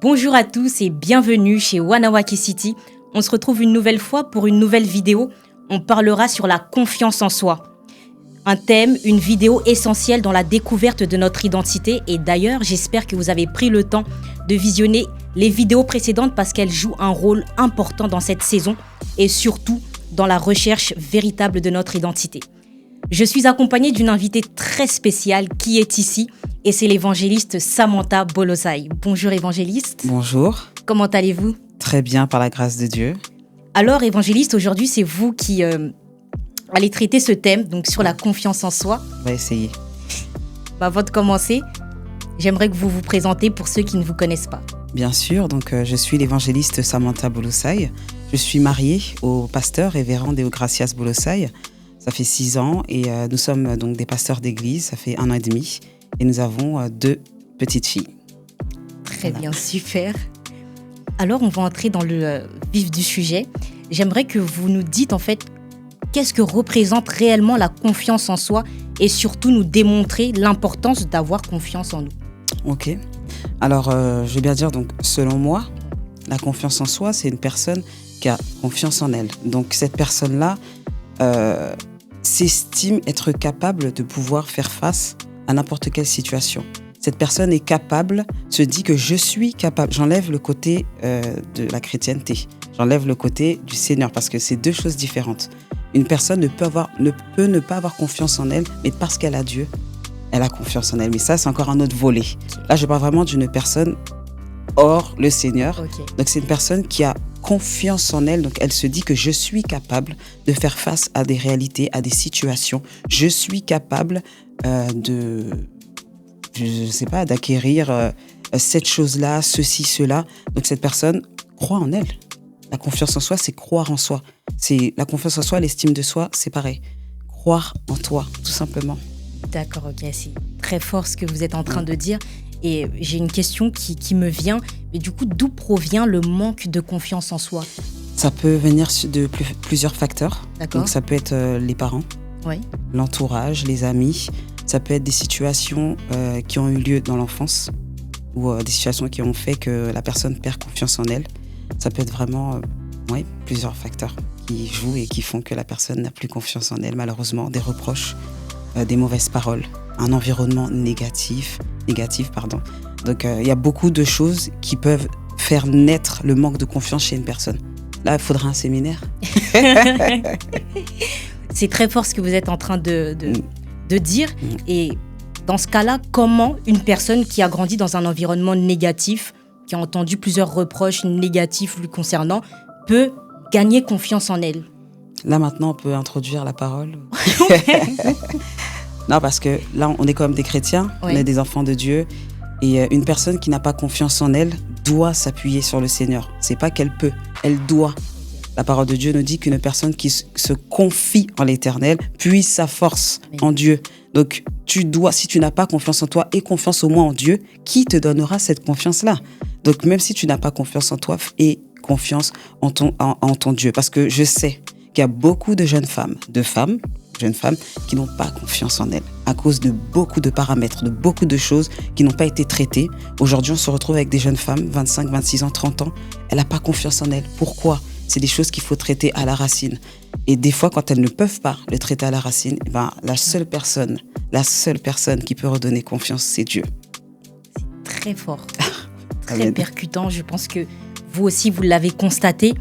Bonjour à tous et bienvenue chez Wanawake City. On se retrouve une nouvelle fois pour une nouvelle vidéo. On parlera sur la confiance en soi. Un thème, une vidéo essentielle dans la découverte de notre identité. Et d'ailleurs, j'espère que vous avez pris le temps de visionner les vidéos précédentes parce qu'elles jouent un rôle important dans cette saison et surtout dans la recherche véritable de notre identité. Je suis accompagnée d'une invitée très spéciale qui est ici et c'est l'évangéliste Samantha Bolosai. Bonjour évangéliste. Bonjour. Comment allez-vous ? Très bien, par la grâce de Dieu. Alors évangéliste, aujourd'hui c'est vous qui allez traiter ce thème, donc sur la confiance en soi. On va essayer. Avant de commencer, j'aimerais que vous vous présentez pour ceux qui ne vous connaissent pas. Bien sûr, donc je suis l'évangéliste Samantha Bolosai. Je suis mariée au pasteur révérend Deogracias Bolosai. Ça fait 6 ans et nous sommes donc des pasteurs d'église, ça fait 1 an et demi. Et nous avons 2 petites filles. Très bien, super. Alors, on va entrer dans le vif du sujet. J'aimerais que vous nous dites en fait qu'est-ce que représente réellement la confiance en soi et surtout nous démontrer l'importance d'avoir confiance en nous. Ok. Alors, je vais bien dire, donc, selon moi, la confiance en soi, c'est une personne qui a confiance en elle. Donc, cette personne-là s'estime être capable de pouvoir faire face à n'importe quelle situation. Cette personne est capable, se dit que je suis capable. J'enlève le côté de la chrétienté. J'enlève le côté du Seigneur parce que c'est 2 choses différentes. Une personne ne peut ne pas avoir confiance en elle, mais parce qu'elle a Dieu, elle a confiance en elle. Mais ça, c'est encore un autre volet. Okay. Là, je parle vraiment d'une personne hors le Seigneur. Okay. Donc, c'est une personne qui a confiance en elle. Donc, elle se dit que je suis capable de faire face à des réalités, à des situations. Je suis capable d'acquérir cette chose-là, ceci, cela. Donc, cette personne croit en elle. La confiance en soi, c'est croire en soi. La confiance en soi, l'estime de soi, c'est pareil. Croire en toi, tout simplement. D'accord, ok, c'est très fort ce que vous êtes en train de dire. Et j'ai une question qui me vient. Mais du coup, d'où provient le manque de confiance en soi ? Ça peut venir de plusieurs facteurs. D'accord. Donc, ça peut être les parents, oui. L'entourage, les amis. Ça peut être des situations qui ont eu lieu dans l'enfance ou des situations qui ont fait que la personne perd confiance en elle. Ça peut être vraiment plusieurs facteurs qui jouent et qui font que la personne n'a plus confiance en elle, malheureusement. Des reproches, des mauvaises paroles, un environnement négatif. Donc, il y a beaucoup de choses qui peuvent faire naître le manque de confiance chez une personne. Là, il faudra un séminaire. C'est très fort ce que vous êtes en train de dire. Et dans ce cas-là, comment une personne qui a grandi dans un environnement négatif, qui a entendu plusieurs reproches négatifs lui concernant, peut gagner confiance en elle ? Là, maintenant, on peut introduire la parole. Non, parce que là, on est quand même des chrétiens, oui. On est des enfants de Dieu. Et une personne qui n'a pas confiance en elle doit s'appuyer sur le Seigneur. C'est pas qu'elle peut, elle doit. La parole de Dieu nous dit qu'une personne qui se confie en l'Éternel puise sa force en Dieu. Donc, tu dois, si tu n'as pas confiance en toi et confiance au moins en Dieu, qui te donnera cette confiance-là ? Donc, même si tu n'as pas confiance en toi, aie confiance en ton Dieu. Parce que je sais qu'il y a beaucoup de jeunes femmes qui n'ont pas confiance en elles à cause de beaucoup de paramètres, de beaucoup de choses qui n'ont pas été traitées. Aujourd'hui, on se retrouve avec des jeunes femmes, 25, 26 ans, 30 ans. Elle n'a pas confiance en elles. Pourquoi ? C'est des choses qu'il faut traiter à la racine. Et des fois, quand elles ne peuvent pas le traiter à la racine, la seule personne qui peut redonner confiance, c'est Dieu. C'est très fort, très percutant. Je pense que vous aussi, vous l'avez constaté.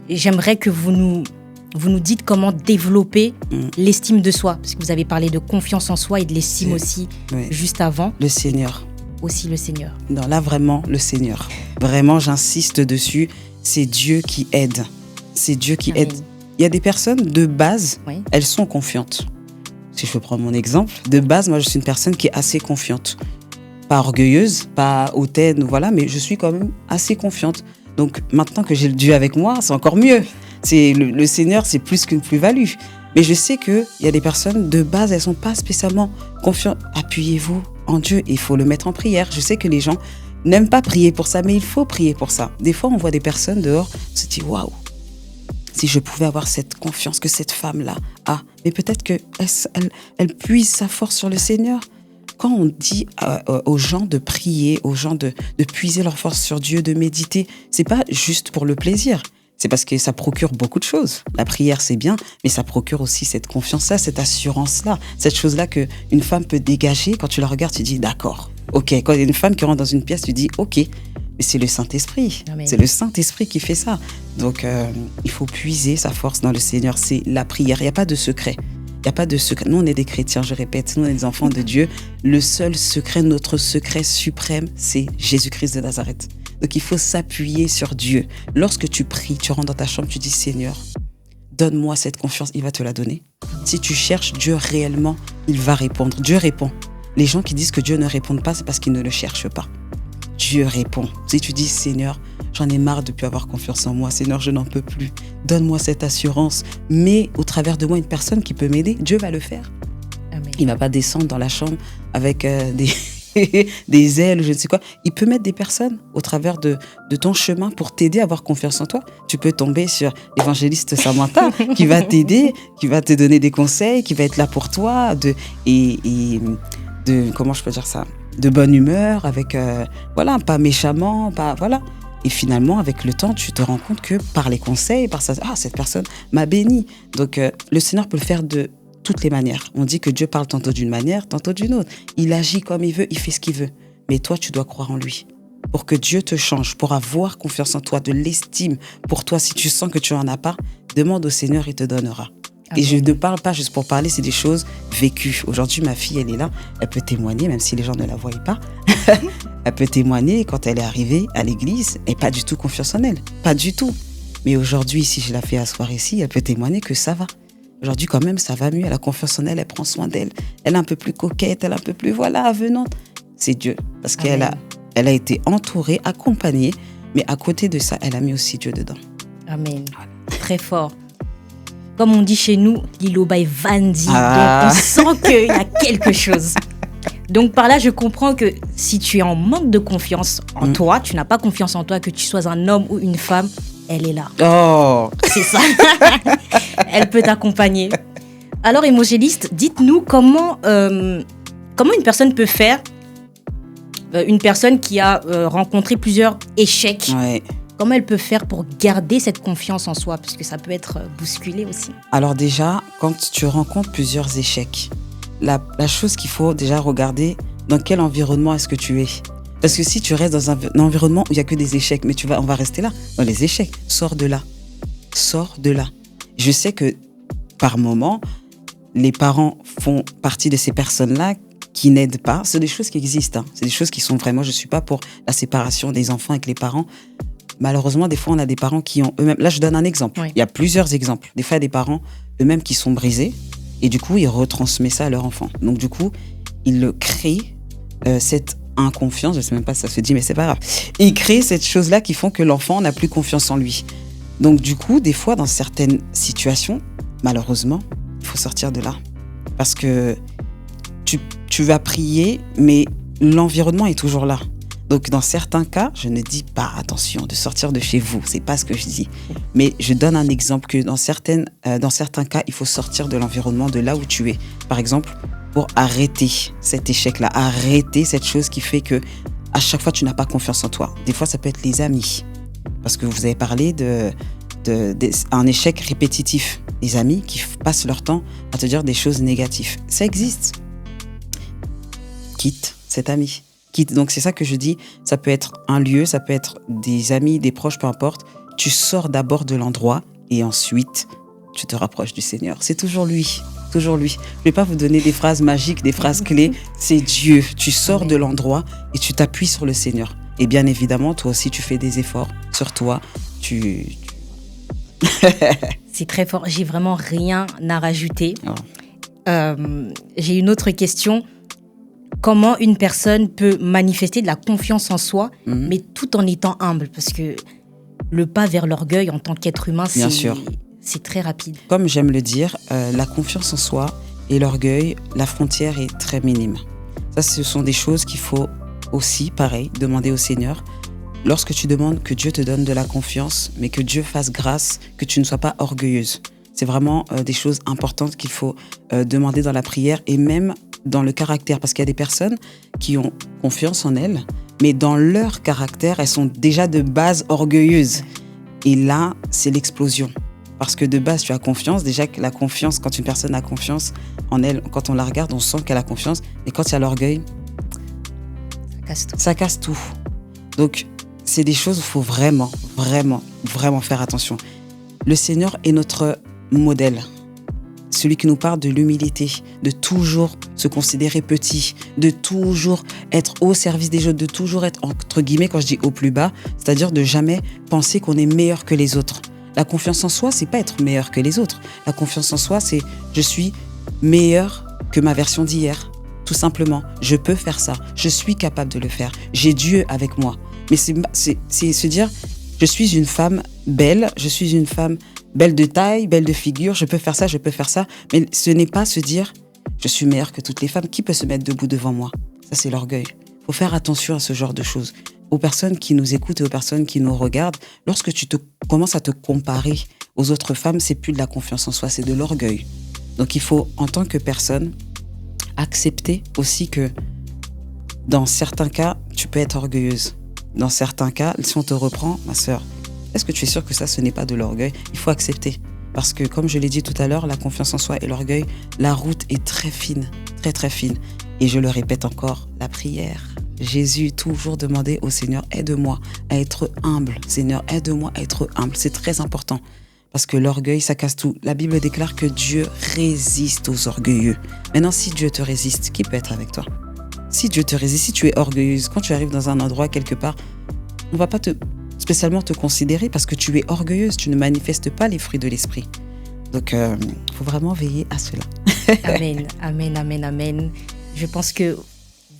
Et j'aimerais que vous nous dites comment développer l'estime de soi. Parce que vous avez parlé de confiance en soi et de l'estime aussi juste avant. Le Seigneur. Aussi le Seigneur. Non, là, vraiment, le Seigneur. Vraiment, j'insiste dessus. C'est Dieu qui aide. C'est Dieu qui aide. Il y a des personnes, de base, elles sont confiantes. Si je peux prendre mon exemple, de base, moi, je suis une personne qui est assez confiante. Pas orgueilleuse, pas hautaine, voilà, mais je suis quand même assez confiante. Donc, maintenant que j'ai le Dieu avec moi, c'est encore mieux. Le Seigneur, c'est plus qu'une plus-value. Mais je sais qu'il y a des personnes, de base, elles ne sont pas spécialement confiantes. Appuyez-vous en Dieu et il faut le mettre en prière. Je sais que les gens n'aiment pas prier pour ça, mais il faut prier pour ça. Des fois, on voit des personnes dehors, on se dit « Waouh, si je pouvais avoir cette confiance que cette femme-là a. » Mais peut-être qu'elle puise sa force sur le Seigneur. quand on dit aux gens de prier, aux gens de puiser leur force sur Dieu, de méditer, c'est pas juste pour le plaisir. C'est parce que ça procure beaucoup de choses. La prière, c'est bien, mais ça procure aussi cette confiance-là, cette assurance-là, cette chose-là qu'une femme peut dégager. Quand tu la regardes, tu dis d'accord, ok. Quand il y a une femme qui rentre dans une pièce, tu dis ok. Mais c'est le Saint-Esprit. Amen. C'est le Saint-Esprit qui fait ça. Donc, il faut puiser sa force dans le Seigneur. C'est la prière. Il n'y a pas de secret. Il n'y a pas de secret. Nous, on est des chrétiens, je répète. Nous, on est des enfants de Dieu. Le seul secret, notre secret suprême, c'est Jésus-Christ de Nazareth. Donc, il faut s'appuyer sur Dieu. Lorsque tu pries, tu rentres dans ta chambre, tu dis, Seigneur, donne-moi cette confiance. Il va te la donner. Si tu cherches Dieu réellement, il va répondre. Dieu répond. Les gens qui disent que Dieu ne répond pas, c'est parce qu'ils ne le cherchent pas. Dieu répond. Si tu dis, Seigneur, j'en ai marre de ne plus avoir confiance en moi. Seigneur, je n'en peux plus. Donne-moi cette assurance. Mais au travers de moi, une personne qui peut m'aider, Dieu va le faire. Amen. Il ne va pas descendre dans la chambre avec des ailes ou je ne sais quoi. Il peut mettre des personnes au travers de ton chemin pour t'aider à avoir confiance en toi. Tu peux tomber sur l'évangéliste Samantha qui va t'aider, qui va te donner des conseils, qui va être là pour toi comment je peux dire ça, de bonne humeur, avec pas méchamment, pas voilà. Et finalement, avec le temps, tu te rends compte que par les conseils, par ça, cette personne m'a béni. Donc le Seigneur peut le faire de toutes les manières. On dit que Dieu parle tantôt d'une manière, tantôt d'une autre. Il agit comme il veut, il fait ce qu'il veut. Mais toi, tu dois croire en lui. Pour que Dieu te change, pour avoir confiance en toi, de l'estime pour toi, si tu sens que tu n'en as pas, demande au Seigneur, il te donnera. Amen. Et je ne parle pas juste pour parler, c'est des choses vécues. Aujourd'hui, ma fille, elle est là, elle peut témoigner, même si les gens ne la voient pas. Elle peut témoigner quand elle est arrivée à l'église et pas du tout confiance en elle. Pas du tout. Mais aujourd'hui, si je la fais asseoir ici, elle peut témoigner que ça va. Aujourd'hui, quand même, ça va mieux. Elle a confiance en elle, elle prend soin d'elle. Elle est un peu plus coquette, elle est un peu plus, avenante. C'est Dieu. Parce qu'elle a été entourée, accompagnée. Mais à côté de ça, elle a mis aussi Dieu dedans. Amen. Très fort. Comme on dit chez nous, Lilo by Vandi. Donc, on sent qu'il y a quelque chose. Donc, par là, je comprends que si tu es en manque de confiance en toi, tu n'as pas confiance en toi, que tu sois un homme ou une femme, elle est là. Oh, c'est ça. Elle peut t'accompagner. Alors, évangéliste, dites-nous comment une personne peut faire, une personne qui a rencontré plusieurs échecs, comment elle peut faire pour garder cette confiance en soi, parce que ça peut être bousculé aussi. Alors déjà, quand tu rencontres plusieurs échecs, la chose qu'il faut déjà regarder, dans quel environnement est-ce que tu es. Parce que si tu restes dans un environnement où il n'y a que des échecs, mais on va rester là, dans les échecs, sors de là. Sors de là. Je sais que par moment, les parents font partie de ces personnes-là qui n'aident pas. C'est des choses qui existent. C'est des choses qui sont vraiment... Je ne suis pas pour la séparation des enfants avec les parents. Malheureusement, des fois, on a des parents qui ont eux-mêmes... Là, je donne un exemple. Oui. Il y a plusieurs exemples. Des fois, il y a des parents eux-mêmes qui sont brisés et du coup, ils retransmettent ça à leur enfant. Donc, du coup, ils créent cette inconfiance. Je ne sais même pas si ça se dit, mais c'est pas grave. Ils créent cette chose-là qui font que l'enfant n'a plus confiance en lui. Donc, du coup, des fois, dans certaines situations, malheureusement, il faut sortir de là. Parce que tu vas prier, mais l'environnement est toujours là. Donc, dans certains cas, je ne dis pas, attention, de sortir de chez vous. C'est pas ce que je dis. Mais je donne un exemple que dans certains cas, il faut sortir de l'environnement, de là où tu es. Par exemple, pour arrêter cet échec-là, arrêter cette chose qui fait que à chaque fois, tu n'as pas confiance en toi. Des fois, ça peut être les amis. Parce que vous avez parlé d'un échec répétitif. Les amis qui passent leur temps à te dire des choses négatives. Ça existe. Quitte cet ami. Donc, c'est ça que je dis. Ça peut être un lieu, ça peut être des amis, des proches, peu importe. Tu sors d'abord de l'endroit et ensuite, tu te rapproches du Seigneur. C'est toujours lui. Toujours lui. Je ne vais pas vous donner des phrases magiques, des phrases clés. C'est Dieu. Tu sors de l'endroit et tu t'appuies sur le Seigneur. Et bien évidemment, toi aussi, tu fais des efforts sur toi. C'est très fort. J'ai vraiment rien à rajouter. Oh. J'ai une autre question. Comment une personne peut manifester de la confiance en soi, mais tout en étant humble? Parce que le pas vers l'orgueil en tant qu'être humain, c'est très rapide. Comme j'aime le dire, la confiance en soi et l'orgueil, la frontière est très minime. Ça, ce sont des choses qu'il faut aussi, pareil, demander au Seigneur. Lorsque tu demandes que Dieu te donne de la confiance, mais que Dieu fasse grâce, que tu ne sois pas orgueilleuse. C'est vraiment des choses importantes qu'il faut demander dans la prière et même dans le caractère, parce qu'il y a des personnes qui ont confiance en elles, mais dans leur caractère, elles sont déjà de base orgueilleuses. Et là, c'est l'explosion. Parce que de base, tu as confiance. Déjà, que la confiance, quand une personne a confiance en elle, quand on la regarde, on sent qu'elle a confiance. Et quand il y a l'orgueil, ça casse tout. Donc, c'est des choses où il faut vraiment, vraiment, vraiment faire attention. Le Seigneur est notre modèle. Celui qui nous parle de l'humilité, de toujours se considérer petit, de toujours être au service des autres, de toujours être, entre guillemets, quand je dis au plus bas, c'est-à-dire de jamais penser qu'on est meilleur que les autres. La confiance en soi, c'est pas être meilleur que les autres. La confiance en soi, c'est je suis meilleur que ma version d'hier. Tout simplement, je peux faire ça, je suis capable de le faire, j'ai Dieu avec moi. Mais c'est se dire, je suis une femme belle, je suis une femme belle de taille, belle de figure, je peux faire ça, mais ce n'est pas se dire, je suis meilleure que toutes les femmes, qui peut se mettre debout devant moi? Ça, c'est l'orgueil. Il faut faire attention à ce genre de choses. Aux personnes qui nous écoutent et aux personnes qui nous regardent, lorsque tu commences à te comparer aux autres femmes, c'est plus de la confiance en soi, c'est de l'orgueil. Donc il faut, en tant que personne, accepter aussi que dans certains cas, tu peux être orgueilleuse. Dans certains cas, si on te reprend, ma sœur, est-ce que tu es sûre que ça, ce n'est pas de l'orgueil? Il faut accepter. Parce que, comme je l'ai dit tout à l'heure, la confiance en soi et l'orgueil, la route est très fine, très très fine. Et je le répète encore, la prière. Jésus toujours demandait au Seigneur, aide-moi à être humble. Seigneur, aide-moi à être humble. C'est très important. Parce que l'orgueil, ça casse tout. La Bible déclare que Dieu résiste aux orgueilleux. Maintenant, si Dieu te résiste, qui peut être avec toi? Si Dieu te résiste, si tu es orgueilleuse, quand tu arrives dans un endroit quelque part, on ne va pas spécialement te considérer parce que tu es orgueilleuse, tu ne manifestes pas les fruits de l'esprit. Donc, il faut vraiment veiller à cela. Amen, amen, amen, amen. Je pense que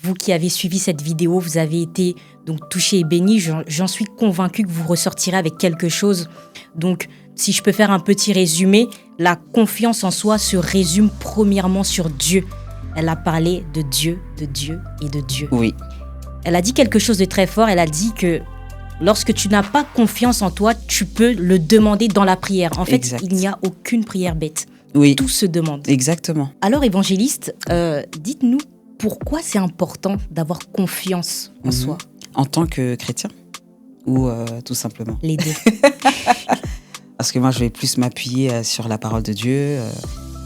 vous qui avez suivi cette vidéo, vous avez été donc touchés et bénis. J'en suis convaincue que vous ressortirez avec quelque chose. Donc, si je peux faire un petit résumé, la confiance en soi se résume premièrement sur Dieu. Elle a parlé de Dieu et de Dieu. Oui. Elle a dit quelque chose de très fort. Elle a dit que lorsque tu n'as pas confiance en toi, tu peux le demander dans la prière. En fait, exact. Il n'y a aucune prière bête. Oui. Tout se demande. Exactement. Alors, évangéliste, dites-nous pourquoi c'est important d'avoir confiance en soi. En tant que chrétien ou tout simplement? Les deux. Parce que moi, je vais plus m'appuyer sur la parole de Dieu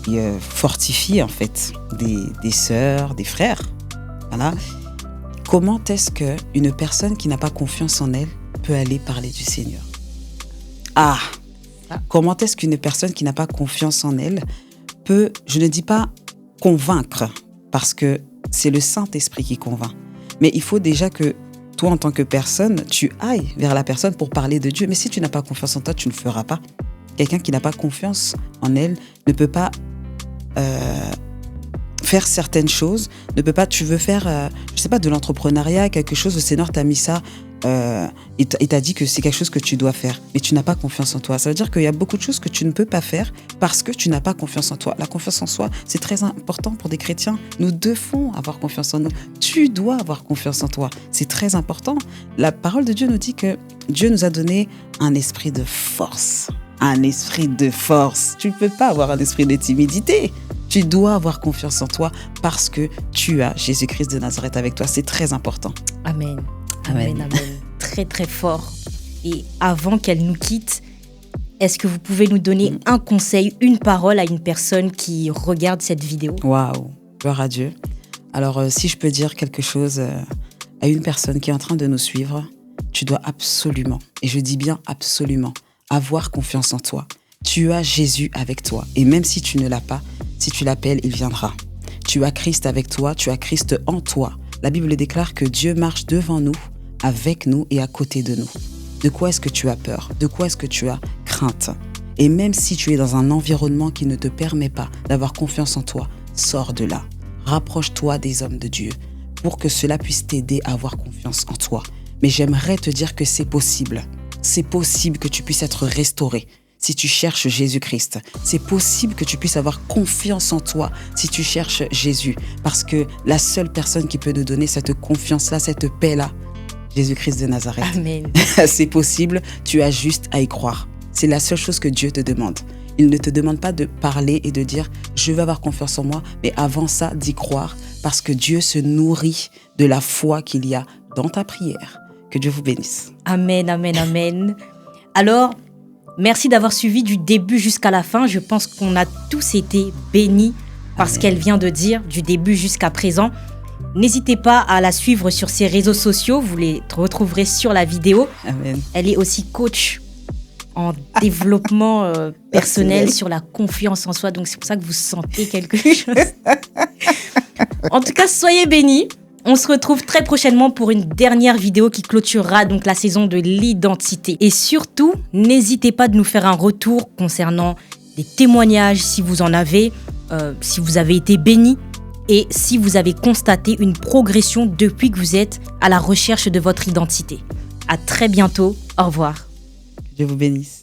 et fortifier en fait des sœurs, des frères. Voilà. Comment est-ce qu'une personne qui n'a pas confiance en elle peut aller parler du Seigneur? Comment est-ce qu'une personne qui n'a pas confiance en elle peut, je ne dis pas convaincre, parce que c'est le Saint-Esprit qui convainc. Mais il faut déjà que toi, en tant que personne, tu ailles vers la personne pour parler de Dieu. Mais si tu n'as pas confiance en toi, tu ne le feras pas. Quelqu'un qui n'a pas confiance en elle ne peut pas faire certaines choses, ne peut pas, tu veux faire, je sais pas, de l'entrepreneuriat, quelque chose, le Seigneur t'a mis ça et t'a dit que c'est quelque chose que tu dois faire, mais tu n'as pas confiance en toi. Ça veut dire qu'il y a beaucoup de choses que tu ne peux pas faire parce que tu n'as pas confiance en toi. La confiance en soi, c'est très important pour des chrétiens. Nous devons avoir confiance en nous. Tu dois avoir confiance en toi. C'est très important. La parole de Dieu nous dit que Dieu nous a donné un esprit de force. Un esprit de force. Tu ne peux pas avoir un esprit de timidité. Tu dois avoir confiance en toi parce que tu as Jésus-Christ de Nazareth avec toi. C'est très important. Amen. Amen, amen. Très, très fort. Et avant qu'elle nous quitte, est-ce que vous pouvez nous donner un conseil, une parole à une personne qui regarde cette vidéo? Waouh, gloire à Dieu. Alors, si je peux dire quelque chose à une personne qui est en train de nous suivre, tu dois absolument, et je dis bien absolument, avoir confiance en toi. Tu as Jésus avec toi. Et même si tu ne l'as pas, si tu l'appelles, il viendra. Tu as Christ avec toi, tu as Christ en toi. La Bible déclare que Dieu marche devant nous, avec nous et à côté de nous. De quoi est-ce que tu as peur? De quoi est-ce que tu as crainte? Et même si tu es dans un environnement qui ne te permet pas d'avoir confiance en toi, sors de là. Rapproche-toi des hommes de Dieu pour que cela puisse t'aider à avoir confiance en toi. Mais j'aimerais te dire que c'est possible. C'est possible que tu puisses être restauré si tu cherches Jésus-Christ. C'est possible que tu puisses avoir confiance en toi si tu cherches Jésus. Parce que la seule personne qui peut nous donner cette confiance-là, cette paix-là, Jésus-Christ de Nazareth. Amen. C'est possible, tu as juste à y croire. C'est la seule chose que Dieu te demande. Il ne te demande pas de parler et de dire « je veux avoir confiance en moi », mais avant ça, d'y croire parce que Dieu se nourrit de la foi qu'il y a dans ta prière. Que Dieu vous bénisse. Amen, amen, amen. Alors, merci d'avoir suivi du début jusqu'à la fin. Je pense qu'on a tous été bénis par ce qu'elle vient de dire du début jusqu'à présent. N'hésitez pas à la suivre sur ses réseaux sociaux. Vous les retrouverez sur la vidéo. Amen. Elle est aussi coach en développement personnel sur la confiance en soi. Donc, c'est pour ça que vous sentez quelque chose. En tout cas, soyez bénis. On se retrouve très prochainement pour une dernière vidéo qui clôturera donc la saison de l'identité. Et surtout, n'hésitez pas de nous faire un retour concernant des témoignages si vous en avez, si vous avez été bénis et si vous avez constaté une progression depuis que vous êtes à la recherche de votre identité. À très bientôt. Au revoir. Que Dieu vous bénisse.